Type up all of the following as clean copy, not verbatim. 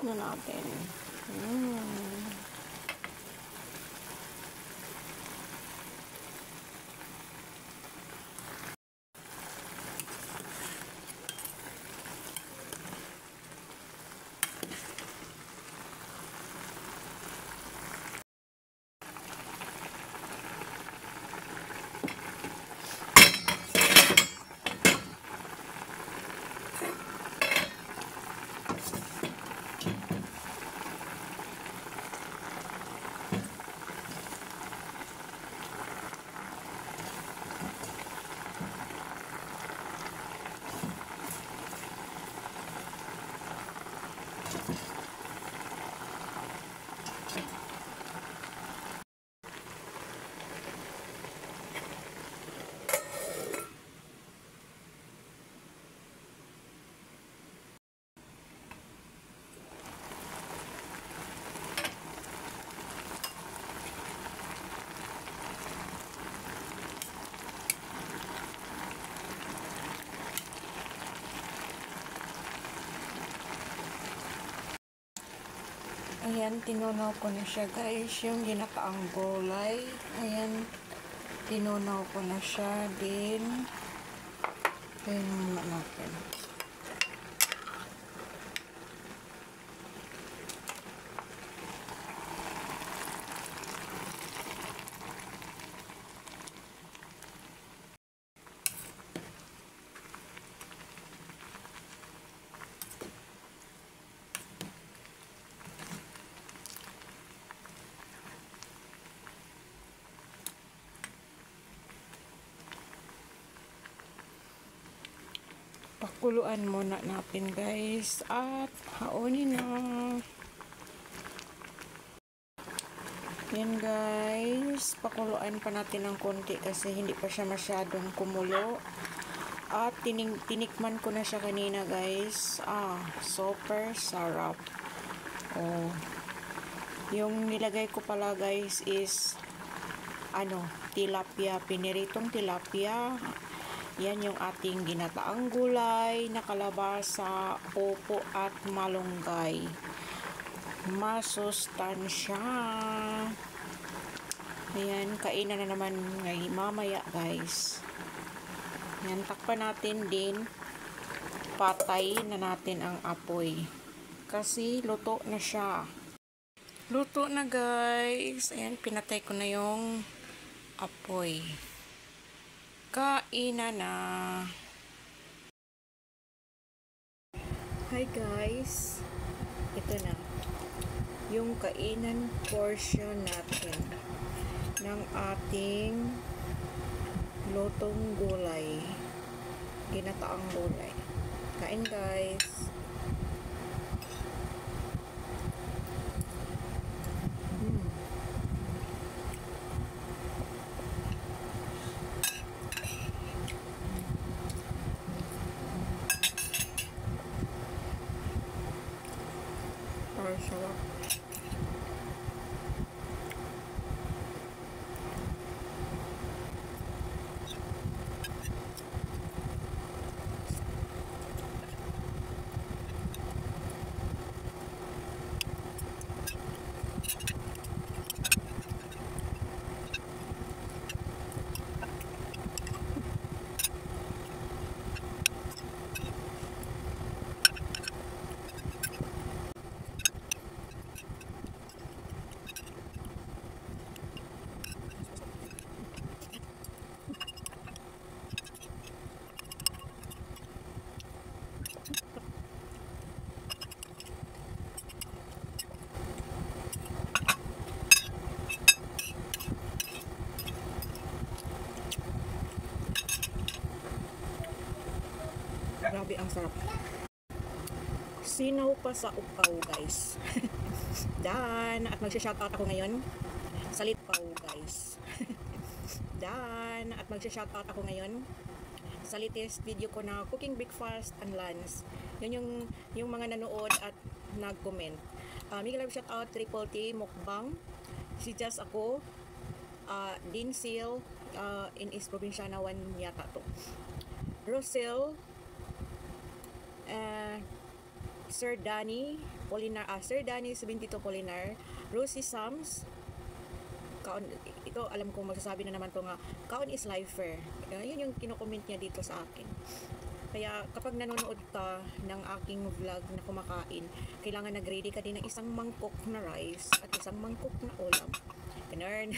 na natin. Ayan, tinunaw ko na siya guys, yung ginataang gulay. Ayan, tinunaw ko na siya din. Ayan natin. Pakuluan muna natin guys at haunin na. Yan guys, pakuluan pa natin ng konti kasi hindi pa siya masyadong kumulo. At tinikman ko na siya kanina guys. Super sarap. Yung nilagay ko pala guys is tilapia, piniritong tilapia. Yan yung ating ginataang gulay na kalabasa, opo at malunggay. Masustansya. Ayan, kainan na naman ngayon mamaya guys. Yan, takpan natin din. Patay na natin ang apoy. Kasi luto na siya. Luto na guys. Ayan, pinatay ko na yung apoy. Kainan na. Hi guys. Ito na. Yung kainan portion natin ng ating lutong gulay. Ginataang gulay. Kain guys. Sarap. Grabe ang sarap. Sinaw pa sa upaw guys. Dan, at magsha-shoutout ako ngayon sa Litpaw guys. Dan, at magsha-shoutout ako ngayon sa latest video ko na cooking breakfast and lunch. Yun yung mga nanood at nag-comment. Mega love shoutout Triple T Mukbang. Si Just ako, Dinsil, in East Provinciana 1 yata to. Rosel, Sir Danny Polinar, Sir Danny 72 Polinar, Rosie Sams, kaon, ito alam kong magsasabi na naman to nga, kaon is lifer. Yun yung kino-comment niya dito sa akin. Kaya kapag nanonood ka ng aking vlog na kumakain, kailangan nag-ready ka din ng isang mangkok na rice at isang mangkok na ulam. Ganun.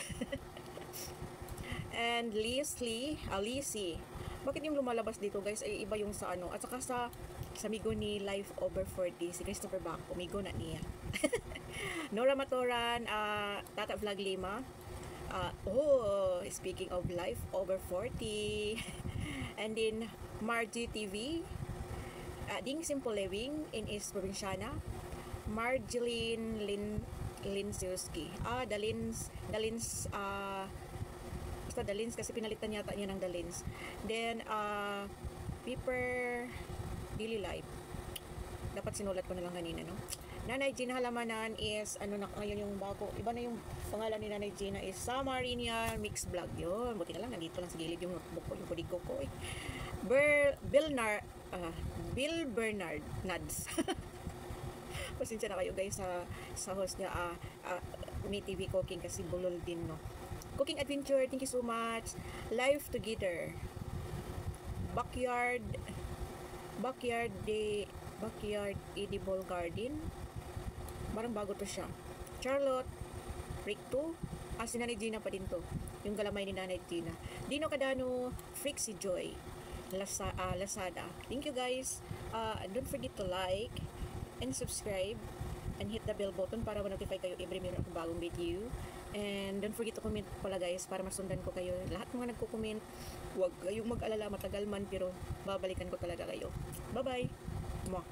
And Lizzie, bakit yung lumalabas dito guys ay iba yung sa ano, at saka sa migo ni Life Over 40, si Christopher Bacco, migo na niya. Nora Matoran, Tata Vlog Lima, speaking of Life Over 40, and then Margie TV, Ding Simple Living in East Provinciana, Marjeline Linsiuski, the Lins, basta the Lins kasi pinalitan yata niya ng the Lins. Then Piper Daily Life, dapat sinulat ko na lang kanina, no? Nanay Gina Halamanan is ano na ngayon yung bago, iba na yung pangalan ni Nanay Gina is Samarinia Mix Vlog. Yun, buti na lang nandito lang sa gilid yung notebook ko, yung kudigo ko eh. Bill Bernard Nads. Pasensya na kayo guys sa host niya, Umi TV Cooking kasi bulol din, no? Cooking Adventure, thank you so much. Life Together, Backyard Edible Garden, parang bago to siya. Charlotte Rick 2, si Nanay Gina pa din to, yung galamay ni Nanay Gina. Dino Cadano, Frixie Joy, Lazada. Thank you guys. Don't forget to like and subscribe and hit the bell button para ma-notify kayo every meron akong bagong video. And don't forget to comment pala guys para masundan ko kayo. Lahat mga nagko-comment, huwag kayong mag-alala, matagal man pero babalikan ko talaga kayo. Bye bye. Mwah.